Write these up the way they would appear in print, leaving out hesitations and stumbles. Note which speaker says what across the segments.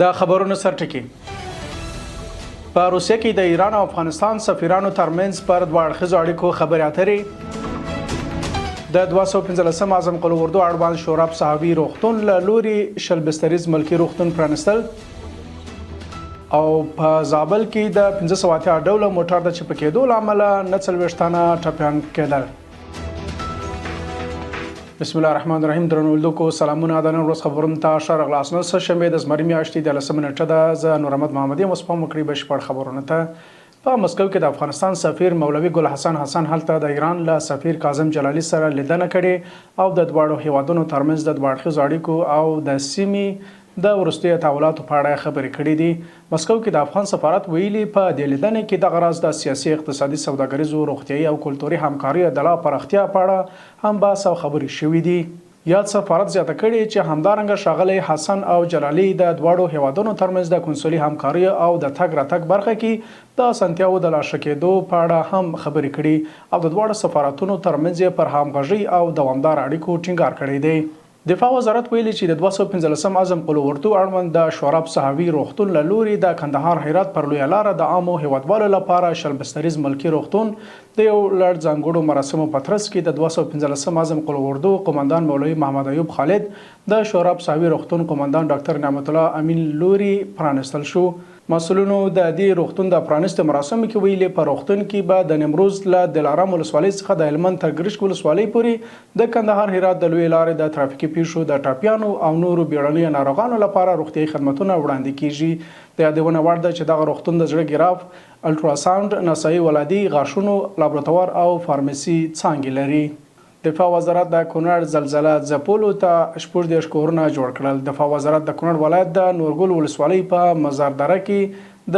Speaker 1: د خبرونو سرټکی. په روسیه کې د ایران او افغانستان سفیرانو ترمنځ پر دوه اړخیزو اړیکو خبرې اترې. د 215 اعظم قلو اردو اړوند شورا په صحابي روغتون له لوري شل بستریز ملکي روغتون پرانستل او په زابل کې د 1500 ډوله موټر د چپ کېدو له امله 49 تنه ټپیان کېدل. بسم الله الرحمن الرحیم. درنو لیدونکو سلامونه. د نن ورځ خبرونه ته ښه راغلاست. نن شنبه د زمری میاشتي د 10 نیټه ده. زه نور احمد محمدي مصطفی مکری بشپړ خبرونه ته. په مسکو کې د افغانستان سفیر مولوي ګل حسن هلته د ایران له سفیر کاظم جلالي سره لیدنه کړې او د دواړو هیوادونو ترمنځ د دوه اړخیزو اړیکو او د سیمې د وروستي تحولاتو په اړه خبرې کړې دي. مسکو کې د افغان سفارت ویلي په دې لیدنه کې د غرض د سیاسي اقتصادي سوداګریزو روغتیايي او کلتوري همکاري د لا پراختیا په اړه هم بحث او خبرې شوې دي. یاد سفارت زیاته کړې چې همدارنګه ښاغلي حسن او جلالي د دواړو هیوادونو ترمنځ د کنسولي همکاري او د تګ راتګ برخه کې د اسانتیاو د لاسه کېدو په اړه هم خبرې کړې او د دواړو سفارتونو ترمنځ پر همغږي او دوامدار اړیکو ټینګار کړی دی. دفاع وزارت ویلي چې د 215 اعظم قلو اردو اړوند د شورا په صحابي روغتون له لوري د کندهار هرات پر لویه لاره د عامو هیوادوالو لپاره شل بستریز ملکي روغتون د یو لړ ځانګړو مراسمو په ترڅ کې د 215 اعظم قلو اردو قومندان مولوي محمد ایوب خالد د شورا په صحابي روغتون قومندان ډاکټر نعمت الله امین لوري پرانستل شو. مسؤلینو د دې روغتون د پرانست مراسمو کې ویلي په روغتون کې به د نیمروز له دلارام ولسوالۍ څخه د هلمند تر ګرشک ولسوالۍ پورې د کندهار هرات د لویې لارې د ترافیکي پیښو د ټاپیانو او نورو بیړنیو ناروغانو لپاره روغتیايي خدمتونه وړاندې کیږي. د یادونه وړ ده چې دغه روغتون د زړه ګراف، الټراساوند، نسایي ولادي، غاښونو لابراتوار او فارمسي څانګې لري. دفاع وزارت د کونړ زلزله ځپلو ته 14 کورونه جوړ کړل. دفاع وزارت د کونړ ولایت د نورګل ولسوالۍ په مزاردره کې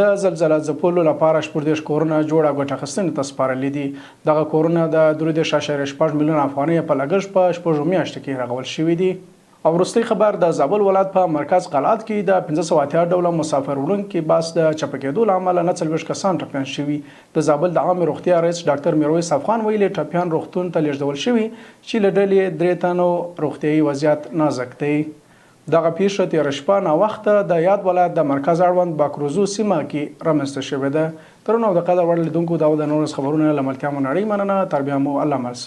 Speaker 1: د زلزله ځپلو لپاره 14 کورونه جوړ او ګټه اخیستنې ته سپارلي دي. دغه کورونه د 3.6 میلیون افغانۍ په لګښت په 6 میاشتو کې رغول شوي دي. او وروستي خبر د زابل ولایت په مرکز قلعت کې د 1500 ډوله مسافر وړونکي باس د چپه کېدو له امله 49 کسان ټپیان شوي. د زابل د عامې روغتیا رئیس ډاکټر میرویس افغان ویلي ټپیان روغتون ته لیږدول شوي چې له ډلې 3 تنو روغتیايي وضعیت نازک دی. دغه پیښه تېره شپه ناوخته د یاد ولایت د مرکز اړوند باکروزو سیمه کې رامنځته شوې ده. ترونه او د قدر وړ لیدونکو دا د نورو خبرونه له ملتیا مو نړۍ مننه. تر بیا مو الله ملس.